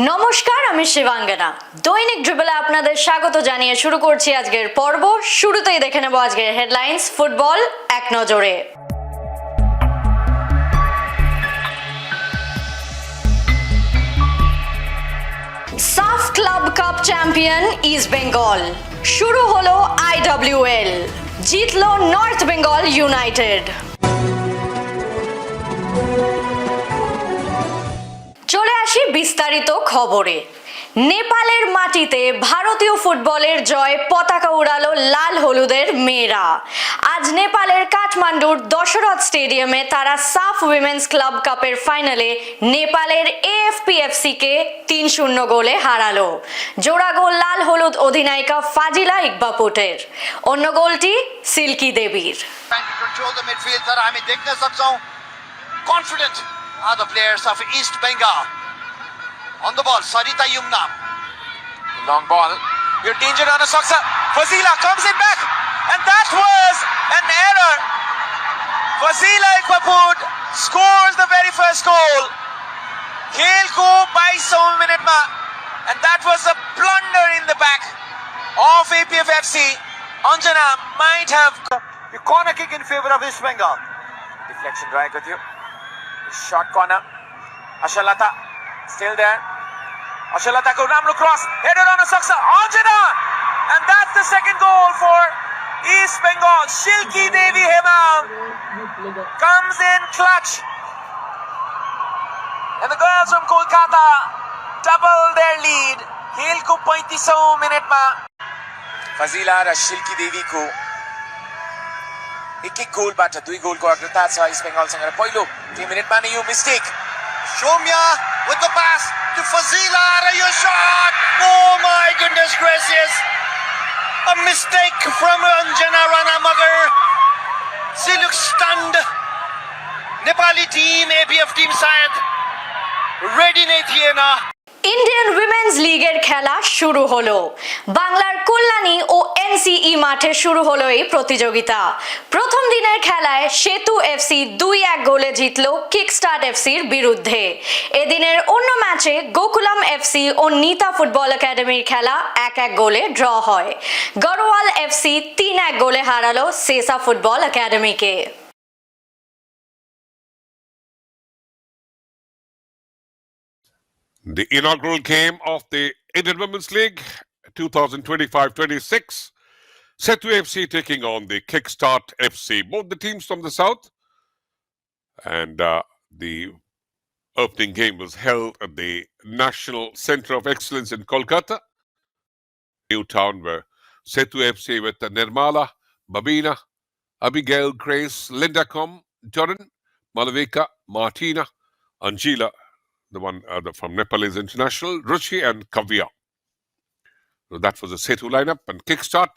নমস্কার, আমি শিবাঙ্গনা। দৈনিক ড্রিবলে আপনাদের স্বাগত জানিয়ে শুরু করছি আজকের পর্ব। শুরুতেই দেখে নেব আজকের হেডলাইন্স ফুটবল এক নজরে। সাফ club cup champion east Bengal. শুরু হলো IWL, জিতলো নর্থ বেঙ্গল ইউনাইটেড। চলে আসি বিস্তারিত খবরে। নেপালের মাটিতে ভারতীয় ফুটবলের জয় পতাকা উড়ালো লাল হলুদের মেয়েরা। আজ নেপালের কাঠমান্ডুর দশরথ স্টেডিয়ামে তারা সাফ উইমেন্স ক্লাব কাপের ফাইনালে নেপালের AFPFC কে 3-0 গোলে হারালো। জোড়া গোল লাল হলুদ অধিনায়িকা ফাজিলা ইকবাপুটের, অন্য গোলটি সিল্কি দেবীর। Are the players of East Bengal. On the ball, Sarita Yumna. Long ball. You're danger on a Saksa. Fazila comes in back. And that was an error. Fazila Iqbaput scores the very first goal. Khel ko 22 minute ma. And that was a blunder in the back of APFFC. Anjana might have a corner kick in favor of East Bengal. Deflection right with you. Short corner. Ashalata still there. Ashalata ko Ramlu cross. Headed on a Saksa. Anjana! And that's the second goal for East Bengal. Shilki Devi Hemam comes in clutch. And the girls from Kolkata double their lead. Khel ko 35 minute ma. Fazila ra Shilki Devi ko एक गोल बाट दुई गोलको अग्रता छ east बेंगलसँग र पहिलो 3 मिनेटमा नै यो mistake Shomya with the pass to Fazila and your shot. Oh my goodness gracious, a mistake from Anjana Ranamagar. She looks stunned. Nepali team, APF team शायद ready नहीं थिए ना। ইন্ডিয়ান উইমেন্স লিগের খেলা শুরু হলো। বাংলার কল্যাণী ও NCE মাঠে শুরু হলো এই প্রতিযোগিতা। প্রথম দিনের খেলায় সেতু FC 2-1 গোলে জিতলো কিকস্টার্ট FCর বিরুদ্ধে। এদিনের অন্য ম্যাচে গোকুলাম FC ও নিতা ফুটবল একাডেমির খেলা 1-1 গোলে ড্র হয়। গড়ওয়াল FC 3-1 গোলে হারালো সেসা ফুটবল একাডেমিকে। The inaugural game of the Indian Women's League 2025-26, Setu FC taking on the Kickstart FC, both the teams from the south. And the opening game was held at the National Center of Excellence in Kolkata, new town, where Setu FC with Nirmala, Babina, Abigail, Grace, Linda Com, Jordan, Malavika, Martina, Angela, the one from Nepalese International, Ruchi and Kavya. So that was the Setu lineup. And Kickstart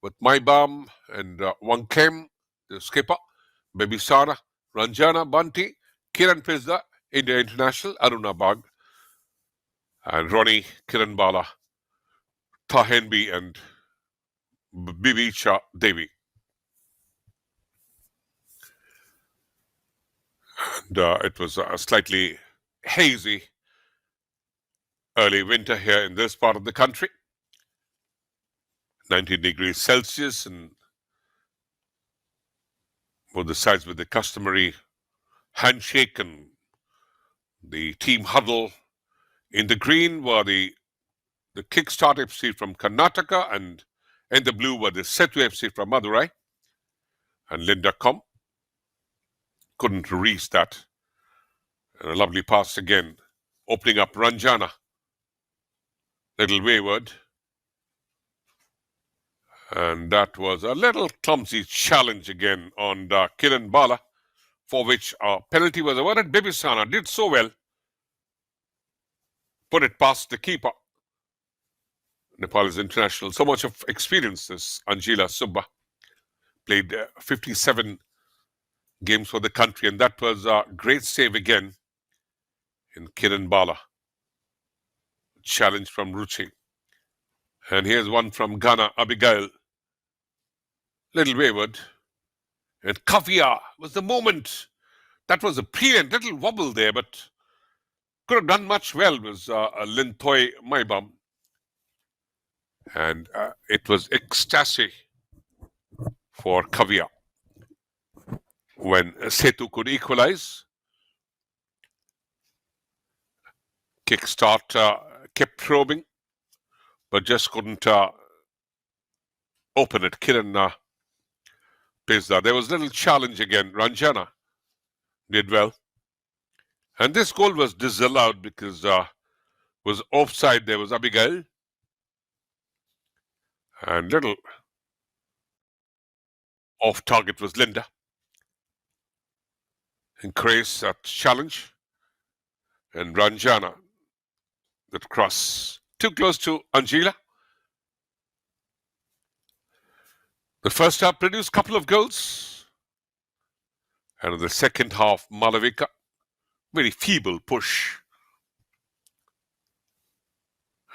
with Maibam and Wangkem, the skipper, Baby Sara, Ranjana Banti, Kiran Pizda, India International, Aruna Bag, and Ronnie Kiran Bala, Tahenbi and Bibicha Devi. And it was slightly hazy early winter here in this part of the country. 19 degrees Celsius, and both the sides with the customary handshake and the team huddle. In the green were the Kickstart FC from Karnataka, and in the blue were the Setu FC from Madurai. And Linda Com couldn't reach that. And a lovely pass again, opening up Ranjana. Little wayward. And that was a little clumsy challenge again on Kiran Bala, for which a penalty was awarded. Bibisana did so well. Put it past the keeper. Nepal's international, so much of experience, this Anjila Subba. Played 57 games for the country, and that was a great save again in Kiran Bala. Challenge from Ruchi. And here's one from Ghana, Abigail. Little wayward. And Kavya was the moment. That was a brilliant little wobble there, but could have done much well was Lintoy Maibam. And it was ecstasy for Kavya when Setu could equalize. Kickstart kept probing, but just couldn't open it. Kiran Pizda. There was a little challenge again. Ranjana did well. And this goal was disallowed because was offside. There was Abigail. And little off target was Linda. And Grace that challenge. And Ranjana, that cross too close to Angela. The first half produced a couple of goals. And in the second half, Malavika, very feeble push.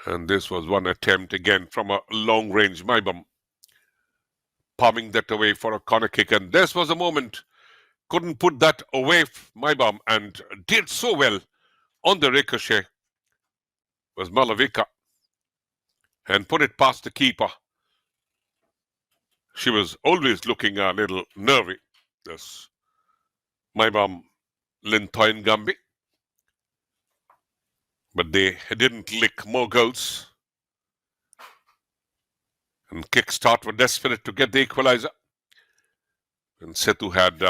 And this was one attempt again from a long range. Maibam palming that away for a corner kick. And this was a moment, couldn't put that away, Maibam, and did so well on the ricochet was Malavika and put it past the keeper. She was always looking a little nervy, this Maibam Lintoy Gambi. But they didn't lick more goals. And Kickstart were desperate to get the equalizer. And Setu had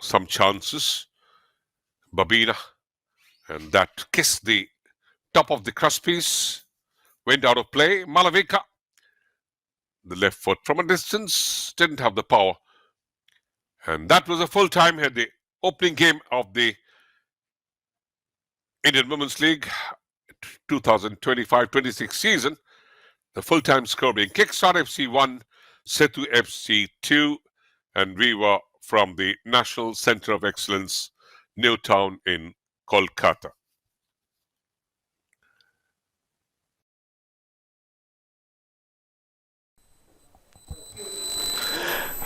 some chances. Babina. And that kissed the top of the crosspiece. Went out of play. Malavika. The left foot from a distance. Didn't have the power. And that was a full time here. The opening game of the Indian Women's League 2025-26 season. The full-time score being Kickstart FC 1, Setu FC 2, and we were from the National Centre of Excellence, Newtown in Kolkata.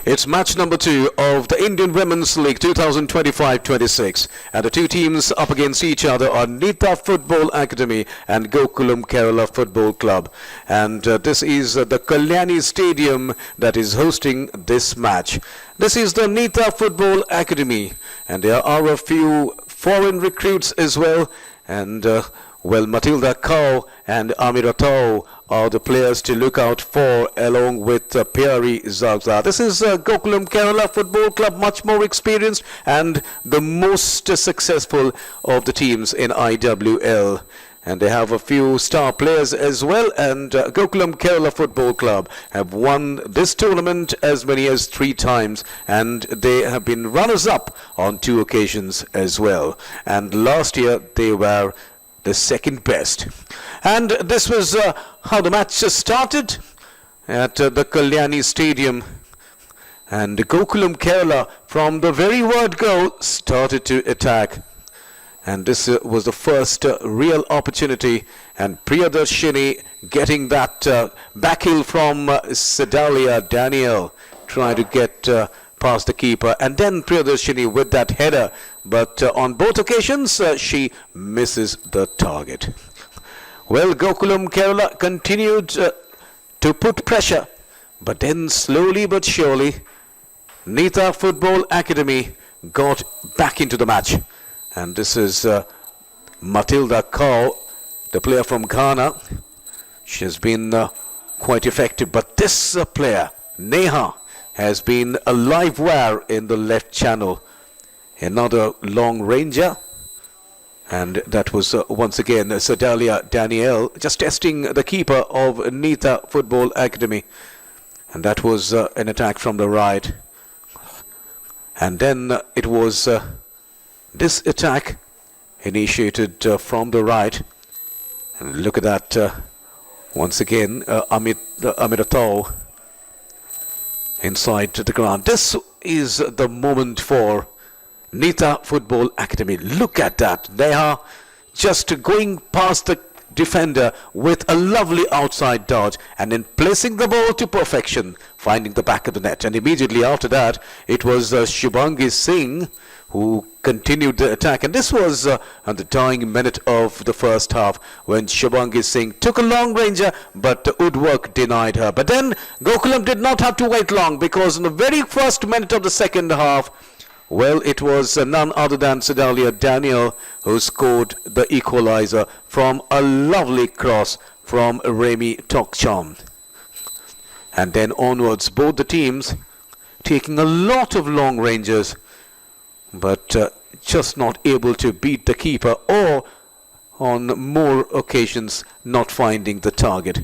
It's match number 2 of the Indian Women's League 2025-26, and the two teams up against each other are Nita Football Academy and Gokulam Kerala Football Club. And this is the Kalyani Stadium that is hosting this match. This is the Nita Football Academy, and there are a few foreign recruits as well. And well, Matilda Cow and Amira Tau are the players to look out for, along with Piari Zagza. This is Gokulam Kerala Football Club, much more experienced and the most successful of the teams in IWL. And they have a few star players as well. And Gokulam Kerala Football Club have won this tournament as many as 3 times. And they have been runners-up on 2 occasions as well. And last year they were the second best. And this was how the match started at the Kalyani Stadium. And Gokulam Kerala, from the very word go, started to attack. And this was the first real opportunity. And Priyadarshini getting that back heel from Sedalia Daniel, trying to get past the keeper. And then Priyadarshini with that header. But on both occasions, she misses the target. Well, Gokulam Kerala continued to put pressure. But then slowly but surely, Nita Football Academy got back into the match. And this is Matilda Cow, the player from Ghana. She has been quite effective. But this player, Neha, has been a live wire in the left channel. Another long ranger. And that was once again Sedalia Danielle just testing the keeper of Nita Football Academy. And that was an attack from the right. And then it was this attack initiated from the right. And look at that once again, Amiratau inside the ground. This is the moment for Nita Football Academy. Look at that. They are just going past the defender with a lovely outside dodge and in placing the ball to perfection, finding the back of the net. And immediately after that, it was Shubhangi Singh who continued the attack. And this was at the dying minute of the first half when Shubhangi Singh took a long ranger, but the woodwork denied her. But then Gokulam did not have to wait long, because in the very first minute of the second half, well, it was none other than Sedalia Daniel who scored the equalizer from a lovely cross from Remy Tokcham. And then onwards, both the teams taking a lot of long ranges, but just not able to beat the keeper, or on more occasions not finding the target.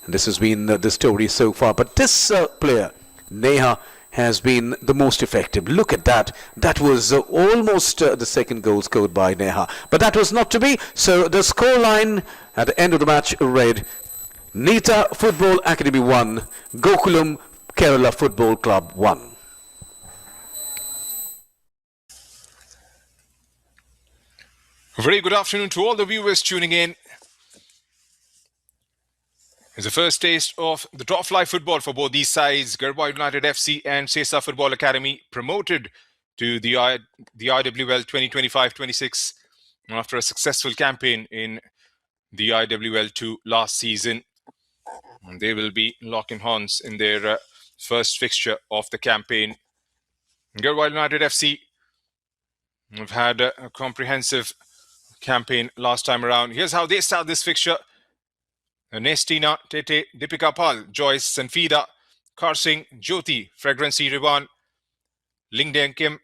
And this has been the story so far. But this player, Neha, has been the most effective. Look at that. That was almost the second goal scored by Neha. But that was not to be. So the scoreline at the end of the match read: Nita Football Academy 1, Gokulam Kerala Football Club 1. Very good afternoon to all the viewers tuning in. It's the first taste of the top flight football for both these sides. Garhwal United FC and Sesa Football Academy promoted to the IWL 2025-26 after a successful campaign in the IWL 2 last season. And they will be locking horns in their first fixture of the campaign. Garhwal United FC have had a comprehensive campaign last time around. Here's how they start this fixture. Nestina, Tete, Deepika Pal, Joyce, Sanfida, Karsing, Jyoti, Fragrancy Rivan, Lingdeng Kim,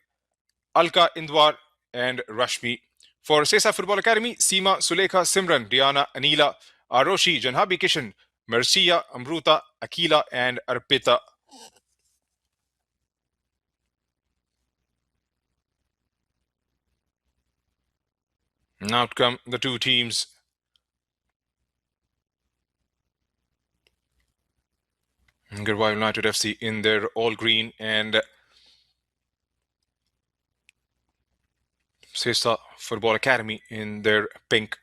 Alka Indwar, and Rashmi. For Sesa Football Academy, Seema, Sulekha, Simran, Diana, Anila, Aroshi, Janhabi Kishan, Mercia, Amruta, Akila, and Arpita. And out come the two teams. Garhwal United FC in their all green and Sesa Football Academy in their pink.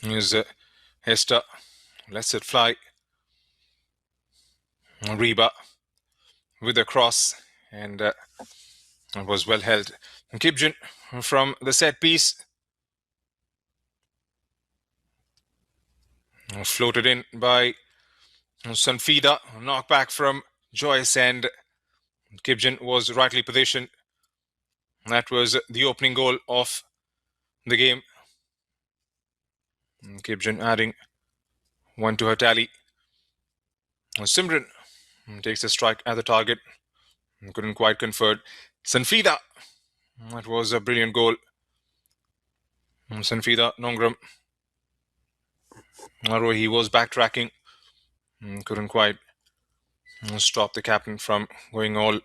Here's Hester, lets it fly. Reba with a cross, and it was well held. Kibjan from the set piece. Floated in by Sanfida. Knockback from Joyce, and Kibjan was rightly positioned. That was the opening goal of the game. Kibjan adding one to her tally. Simran takes a strike at the target. Couldn't quite convert. Sanfida. That was a brilliant goal. Sanfida Nongram. He was backtracking. Couldn't quite stop the captain from going all.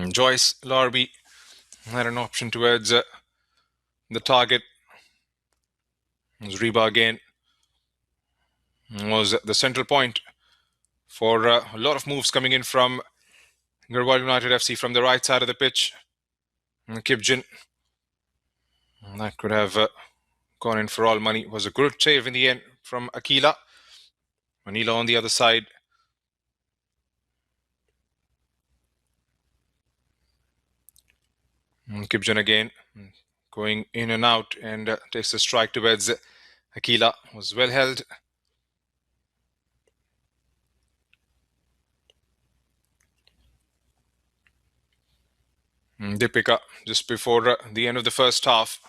Joyce Larby had an option towards the target. It was Reba again. Was the central point for a lot of moves coming in from Garhwal United FC from the right side of the pitch. Kibjan, that could have gone in for all money. It was a good save in the end from Akila. Manila on the other side. Kibjan again going in and out, and takes a strike towards Akila. Was well held. Deepika just before the end of the first half,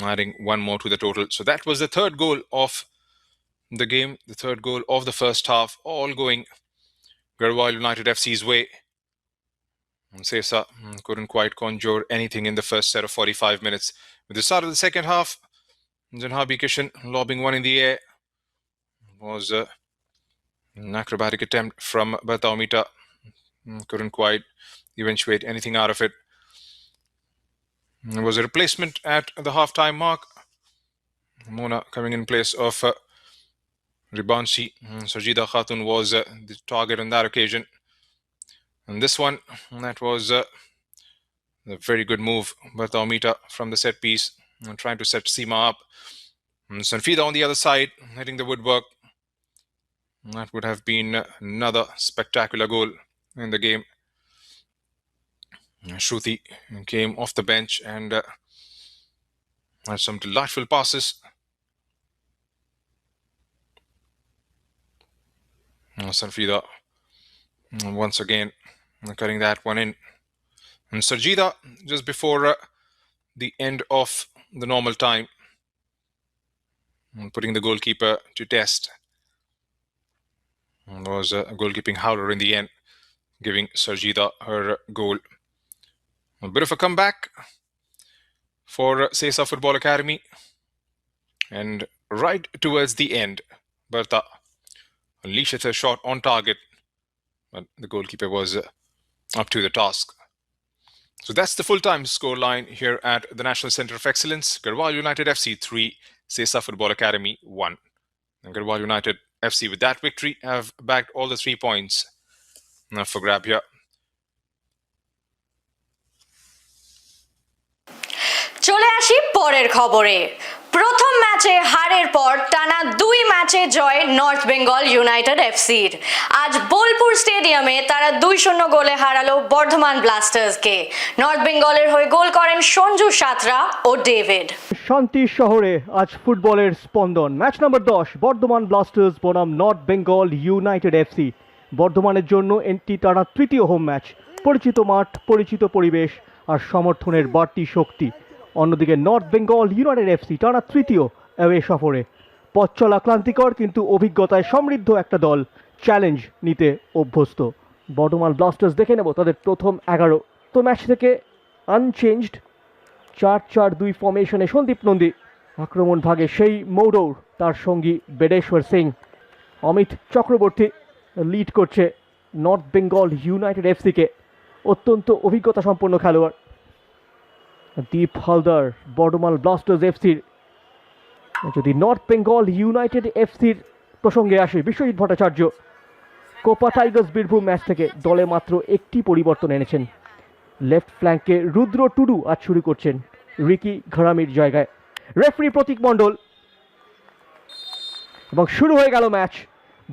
adding one more to the total. So that was the third goal of the game, the third goal of the first half, all going Garhwal United FC's way. Sesa couldn't quite conjure anything in the first set of 45 minutes. With the start of the second half, Janhabi Kishan lobbing one in the air. Was an acrobatic attempt from Bataumita. Couldn't quite eventuate anything out of it. There was a replacement at the half-time mark. Mona coming in place of Ribanshi. Sarjida Khatun was the target on that occasion. And this one, that was a very good move by Taumita from the set piece, trying to set Seema up. And Sanfida on the other side, hitting the woodwork. That would have been another spectacular goal in the game. Shruti came off the bench and had some delightful passes. Sanfida once again cutting that one in. And Sarjida, just before the end of the normal time, putting the goalkeeper to test. There was a goalkeeping howler in the end, giving Sarjida her goal. A bit of a comeback for Sesa Football Academy. And right towards the end, Bertha unleashed her shot on target, but the goalkeeper was up to the task. So that's the full-time scoreline here at the National Centre of Excellence. Garhwal United FC 3, Sesa Football Academy 1. And Garhwal United FC with that victory have bagged all the 3 points for grab here. চলে আসি পরের খবরে। প্রথম ম্যাচে হারের পর টানা 2 ম্যাচে জয় নর্থ বেঙ্গল ইউনাইটেড এফসির। আজ বোলপুর স্টেডিয়ামে তারা 2-0 গোলে হারালো বর্ধমান ব্লাস্টার্সকে। নর্থ বেঙ্গলের হয়ে গোল করেন সঞ্জু সাঁতরা ও ডেভিড। শান্তির শহরে আজ ফুটবলের স্পন্দন। ম্যাচ নম্বর 10, বর্ধমান ব্লাস্টার্স বনাম নর্থ বেঙ্গল ইউনাইটেড এফসি। বর্ধমানের জন্য এটি তারা তৃতীয় হোম ম্যাচ। পরিচিত মাঠ, পরিচিত পরিবেশ আর সমর্থনের বাড়তি শক্তি। অন্যদিকে নর্থ বেঙ্গল ইউনাইটেড এফসি টানা তৃতীয় অ্যাওয়ে সফরে। পথ চলা ক্লান্তিকর কিন্তু অভিজ্ঞতায় সমৃদ্ধ একটা দল, চ্যালেঞ্জ নিতে অভ্যস্ত। বর্ধমান ব্লাস্টার্স দেখে নেব তাদের প্রথম 11। তো ম্যাচ থেকে আনচেঞ্জড 4-4-2 ফর্মেশনে সন্দীপ নন্দী। আক্রমণ ভাগে সেই মৌরৌর, তার সঙ্গী বেদেশ্বর সিং। অমিত চক্রবর্তী লিড করছে নর্থ বেঙ্গল ইউনাইটেড এফসিকে। অত্যন্ত অভিজ্ঞতা সম্পন্ন খেলোয়াড়। দীপ হালদার বর্ধমান ব্লাস্টার্স এফসির। যদি নর্থ বেঙ্গল ইউনাইটেড এফসির প্রসঙ্গে আসে, Biswajit Bhattacharya Copa Tigers Birbhum match থেকে দলে মাত্র একটি পরিবর্তন এনেছেন। লেফট ফ্ল্যাঙ্কে রুদ্র টুডু আজ শুরু করছেন রিকি ঘরামির জায়গায়। রেফারি প্রতীক মণ্ডল। এবং শুরু হয়ে গেল ম্যাচ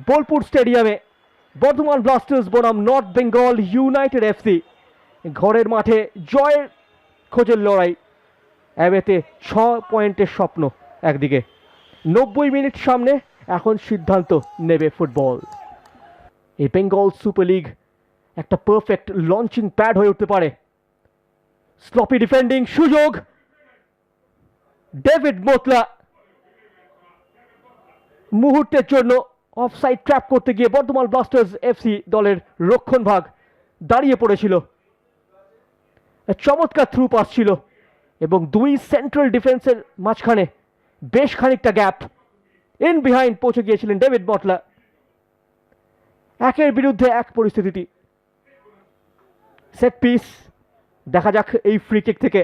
বোলপুর স্টেডিয়ামে। বর্ধমান ব্লাস্টার্স বনাম নর্থ বেঙ্গল ইউনাইটেড এফসি। ঘরের মাঠে জয়ের খোঁজের লড়াই। অ্যাওয়েতে 6 পয়েন্টের স্বপ্ন একদিকে। 90 মিনিট সামনে, এখন সিদ্ধান্ত নেবে ফুটবল। এই বেঙ্গল সুপার লিগ একটা পারফেক্ট লঞ্চিং প্যাড হয়ে উঠতে পারে। স্লপি ডিফেন্ডিং, সুযোগ ডেভিড মোতলা মুহূর্তের জন্য অফসাইড ট্র্যাপ করতে গিয়ে বর্ধমান ব্লাস্টার্স এফসি দলের রক্ষণভাগ দাঁড়িয়ে পড়েছিল। চমৎকার থ্রু পাস ছিল এবং 2 সেন্ট্রাল ডিফেন্সের মাঝখানে বেশ খানিকটা গ্যাপ। ইন বিহাইন্ড পৌঁছে গিয়েছিলেন ডেভিড মটলা। 1-এর বিরুদ্ধে 1 পরিস্থিতি। Set piece. দেখা যাক এই ফ্রি কিক থেকে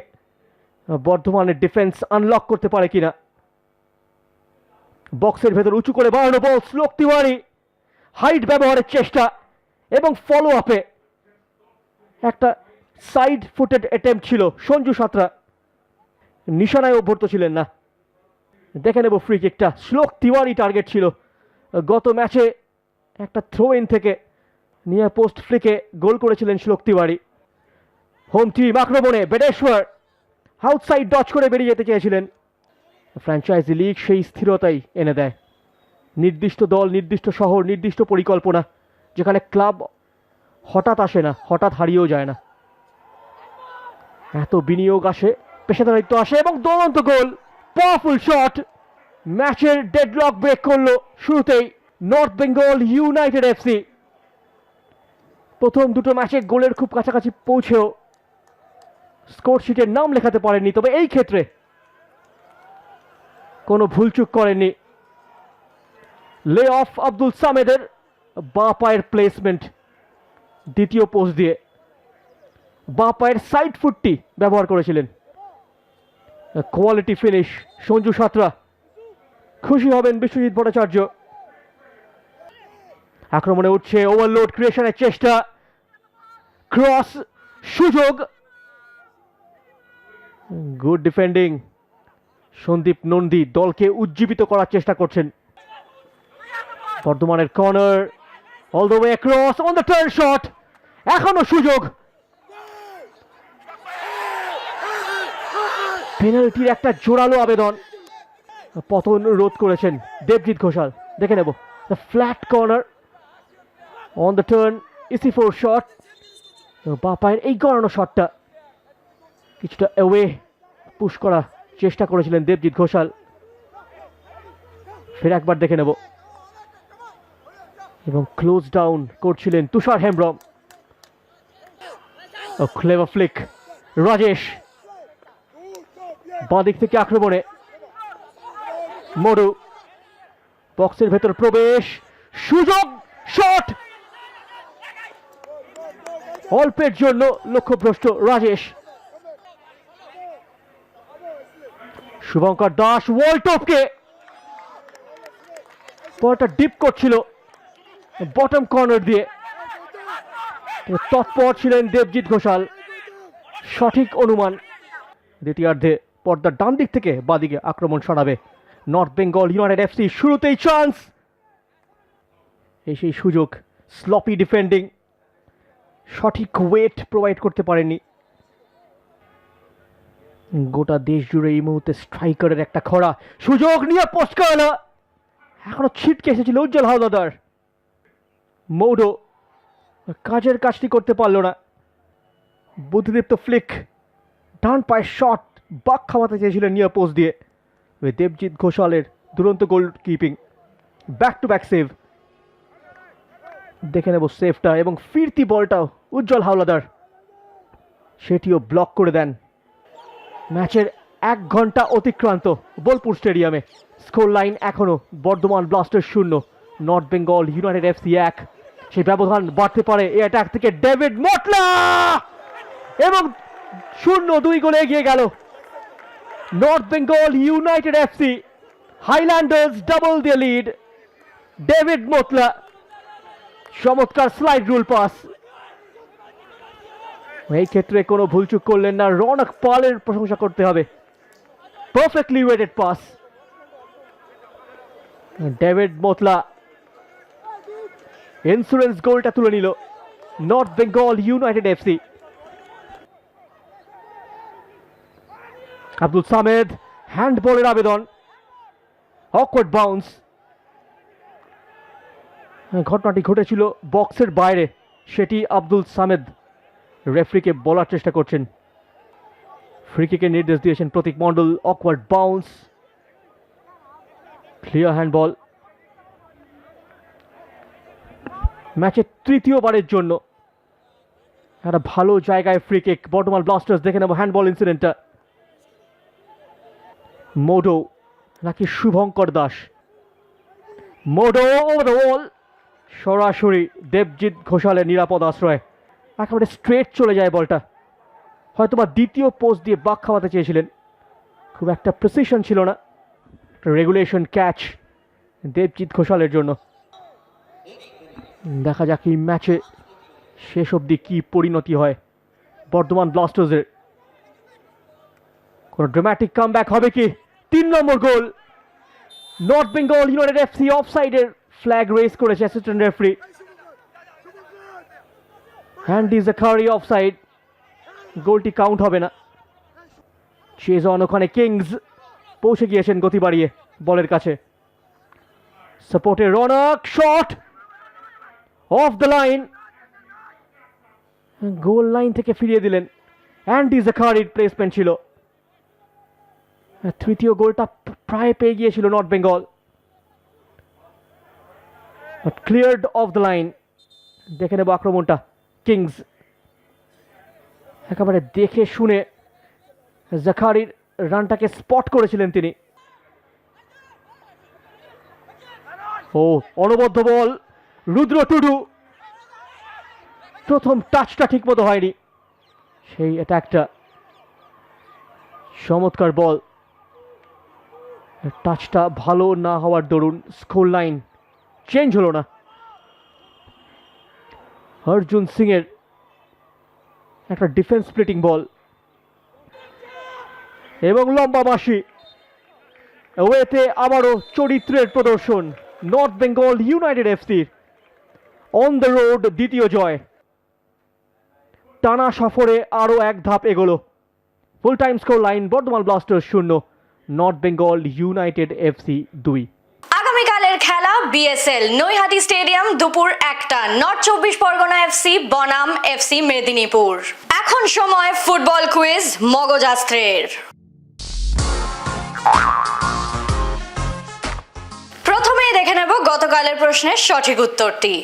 বর্ধমানের ডিফেন্স আনলক করতে পারে কিনা। বক্সের ভেতর উঁচু করে বাড়ানো বল, শ্লোক তিওয়ারি হাইট ব্যবহারের চেষ্টা এবং ফলো আপে একটা সাইড ফুটেড অ্যাটেম্প ছিল সঞ্জু সাঁতরা। নিশানায় অভ্যর্ত ছিলেন না। দেখে নেব ফ্রি কিকটা। শ্লোক তিওয়ারি টার্গেট ছিল। গত ম্যাচে একটা থ্রো ইন থেকে নিয়ার পোস্ট ফ্লিকে গোল করেছিলেন শ্লোক তিওয়ারি। হোম টিম আক্রমণে বেদেশ্বর আউটসাইড ডচ করে বেরিয়ে যেতে চেয়েছিলেন। ফ্র্যাঞ্চাইজি লিগ সেই স্থিরতাই এনে দেয়। নির্দিষ্ট দল, নির্দিষ্ট শহর, নির্দিষ্ট পরিকল্পনা, যেখানে ক্লাব হঠাৎ আসে না, হঠাৎ হারিয়েও যায় না। এত বিনিয়োগ আসে, পেশাদারিত্ব আসে এবং দুরন্ত গোল। Powerful shot. ম্যাচের ডেডলক ব্রেক করলো শুরুতেই নর্থ বেঙ্গল ইউনাইটেড এফসি। প্রথম দুটো ম্যাচে গোলের খুব কাছাকাছি পৌঁছেও স্কোর শিটের নাম লেখাতে পারেননি, তবে এই ক্ষেত্রে কোনো ভুলচুক করেননি। লে অফ আব্দুল সামেদের বাঁ পায়ের প্লেসমেন্ট দ্বিতীয় পোস্ট দিয়ে বাঁ পায়ের সাইড ফুটটি ব্যবহার করেছিলেন। Quality finish Sanju Santra. খুশি হবেন বিশ্বজিৎ ভট্টাচার্য। আক্রমণে উঠছে, ওভারলোড ক্রিয়েশনের চেষ্টা, ক্রস, সুযোগ, গুড ডিফেন্ডিং। সন্দীপ নন্দী দলকে উজ্জীবিত করার চেষ্টা করছেন। বর্ধমানের corner, all the way cross, on the turn shot, এখনো সুযোগ। পেনাল্টির একটা জোরালো আবেদন, পতন রোধ করেছেন দেবজিৎ ঘোষাল। দেখে নেব, the flat corner, on the turn, ইসি4 শট, বা পায়ের এই গড়ানো শটটা কিছুটা অ্যাওয়ে পুশ করার চেষ্টা করেছিলেন দেবজিৎ ঘোষাল। ফের একবার দেখে নেব, এবং ক্লোজ ডাউন করছিলেন তুষার হেমব্রম। ক্লেভার ফ্লিক, রাজেশ বাঁ দিক থেকে আক্রমণে, মরু বক্সের ভেতর প্রবেশ, সুযোগ, শট, অল্পের জন্য লক্ষ্যভ্রষ্ট রাজেশ। শুভঙ্কর দাস ওয়ার্ল্ড টপকে বলটা ডিপ করছিল বটম কর্নার দিয়ে, তৎপর ছিলেন দেবজিৎ ঘোষাল। সঠিক অনুমান, দ্বিতীয়ার্ধে পর্দার ডান দিক থেকে বাদিকে আক্রমণ সরাবে নর্থ বেঙ্গল ইউনাইটেড এফসি। শুরুতেই চান্স, সেই সুযোগ, স্লপি ডিফেন্ডিং, সঠিক ওয়েট প্রোভাইড করতে পারেনি। গোটা দেশ জুড়ে এই মুহূর্তে স্ট্রাইকারের একটা খরা, সুযোগ নিয়ে পোস্ট করা, এখনো ছিটকে এসেছিল উজ্জ্বল হাওলাদার। মৌডো কাজের কাজটি করতে পারল না। বুদ্ধিদীপ্ত ফ্লিক, ডান পায়ের শট, বাক খাওয়াতে চেয়েছিলেন নিয়ে পোস্ট দিয়ে। দেবজিৎ ঘোষালের দুরন্ত goal keeping, back to back save. দেখে নেব সেভটা, এবং ফিরতি বলটাও উজ্জ্বল হাওলাদার সেটিও ব্লক করে দেন। ম্যাচের 1 ঘন্টা অতিক্রান্ত বোলপুর স্টেডিয়ামে। স্কোর লাইন এখনো Bardhaman Blasters 0, North Bengal United FC 1। সেই ব্যবধান বাড়তে পারে এই অ্যাটাক থেকে ডেভিড মোটলা, এবং 0-2 গোলে এগিয়ে গেল North Bengal United FC. Highlanders double দিয়ে লিড। ডেভিড মোটলা, চমৎকার স্লাইড রুল পাস, এই ক্ষেত্রে কোনো ভুলচুক করলেন না। রৌনক পালের প্রশংসা করতে হবে, perfectly weighted pass. David Motla insurance গোলটা তুলে নিল North Bengal United FC. Abdul Samad, হ্যান্ডবলের আবেদন, অকওয়ার্ড বাউন্স। ঘটনাটি ঘটেছিল বক্সের বাইরে, সেটি আব্দুল সামেদ রেফারিকে বলার চেষ্টা করছেন। ফ্রি কিকের নির্দেশ দিয়েছেন Pratik Mondal. Awkward bounce, clear handball. ম্যাচের তৃতীয়বারের জন্য একটা ভালো জায়গায় ফ্রি কিক বর্ধমান ব্লাস্টার্স। দেখে নেব হ্যান্ডবল ইনসিডেন্টটা। মোডো নাকি শুভঙ্কর দাস? মোডো ওভার দ্য ওয়াল, সরাসরি দেবজিৎ ঘোষালের নিরাপদ আশ্রয়। একেবারে স্ট্রেট চলে যায় বলটা, হয়তোবা দ্বিতীয় পোস্ট দিয়ে বাক খাওয়াতে চেয়েছিলেন, খুব একটা প্রিসিশন ছিল না। রেগুলেশন ক্যাচ দেবজিৎ ঘোষালের জন্য। দেখা যাক এই ম্যাচে শেষ অবধি কি পরিণতি হয় বর্ধমান ব্লাস্টার্সের। কোন ড্রামাটিক কামব্যাক হবে কি? 3 number goal. North Bengal United FC অফসাইডের ফ্ল্যাগ রেজ করেছে অ্যাসিস্ট্যান্ট রেফারি। হ্যান্ডি জাকারি অফসাইড, গোলটি কাউন্ট হবে না। চেজ অন, ওখানে কিংস পৌঁছে গিয়েছেন গতি বাড়িয়ে বলের কাছে। সাপোর্টে Rounak, shot off the line, goal line থেকে ফিরিয়ে দিলেন। অ্যান্ডি জাকারির প্লেসমেন্ট ছিল। তৃতীয় গোলটা প্রায় পেয়ে গিয়েছিল north Bengal, cleared of the line. দেখে নেব আক্রমণটা। কিংস একেবারে দেখে শুনে জাকারির রানটাকে স্পট করেছিলেন তিনি। ও অনবদ্য বল, রুদ্র টুডু। প্রথম টাচটা ঠিক মতো হয়নি, সেই অ্যাটাকটা চমৎকার বল। টাচটা ভালো না হওয়ার দরুন স্কোর লাইন চেঞ্জ হলো না। অর্জুন সিংয়ের একটা ডিফেন্স স্প্লিটিং বল এবং লম্বা বাঁশি। ওয়েতে আবারও চরিত্রের প্রদর্শন নর্থ বেঙ্গল ইউনাইটেড এফসির। অন দ্য রোড দ্বিতীয় জয়, টানা সফরে আরও এক ধাপ এগোলো। Full time score line Bardhaman Blasters 0, North Bengal United FC 2। আগামীকালের খেলা বিএসএল নৈহাটি স্টেডিয়াম দুপুর 1টা, নর্থ 24 পরগনা এফসি বনাম এফসি মেদিনীপুর। এখন সময় ফুটবল কুইজ মগজাস্ত্রের। প্রথমেই দেখে নেব গতকালের প্রশ্নের সঠিক উত্তরটি।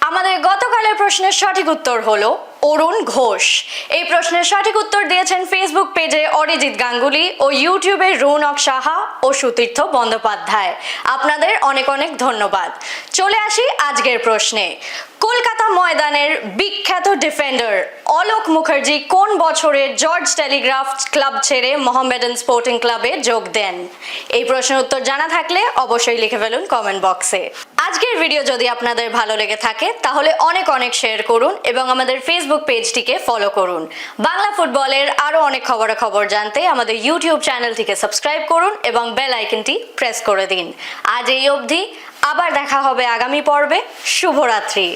আমাদের গতকালের প্রশ্নের সঠিক উত্তর হলো অরুণ ঘোষ। এই প্রশ্নের সঠিক উত্তর দিয়েছেন ফেসবুক পেজে অরিজিৎ গাঙ্গুলি ও ইউটিউবে রৌনক সাহা ও সুতীর্থ বন্দ্যোপাধ্যায়। আপনাদের অনেক অনেক ধন্যবাদ। চলে আসি আজকের প্রশ্নে। কলকাতা ময়দানের বিখ্যাত ডিফেন্ডার অলোক মুখার্জি কোন বছরে জর্জ টেলিগ্রাফ ক্লাব ছেড়ে মোহামেডান স্পোর্টিং ক্লাবে যোগ দেন? এই প্রশ্নের উত্তর জানা থাকলে অবশ্যই লিখে ফেলুন কমেন্ট বক্সে। আজকের ভিডিও যদি আপনাদের ভালো লেগে থাকে তাহলে অনেক অনেক শেয়ার করুন এবং আমাদের ফেসবুক পেজটিকে ফলো করুন। বাংলা ফুটবলের আরও অনেক খবরাখবর জানতে আমাদের ইউটিউব চ্যানেলটিকে সাবস্ক্রাইব করুন এবং বেল আইকনটি প্রেস করে দিন। আজ এই অবধি, আবার দেখা হবে আগামী পর্বে। শুভরাত্রি।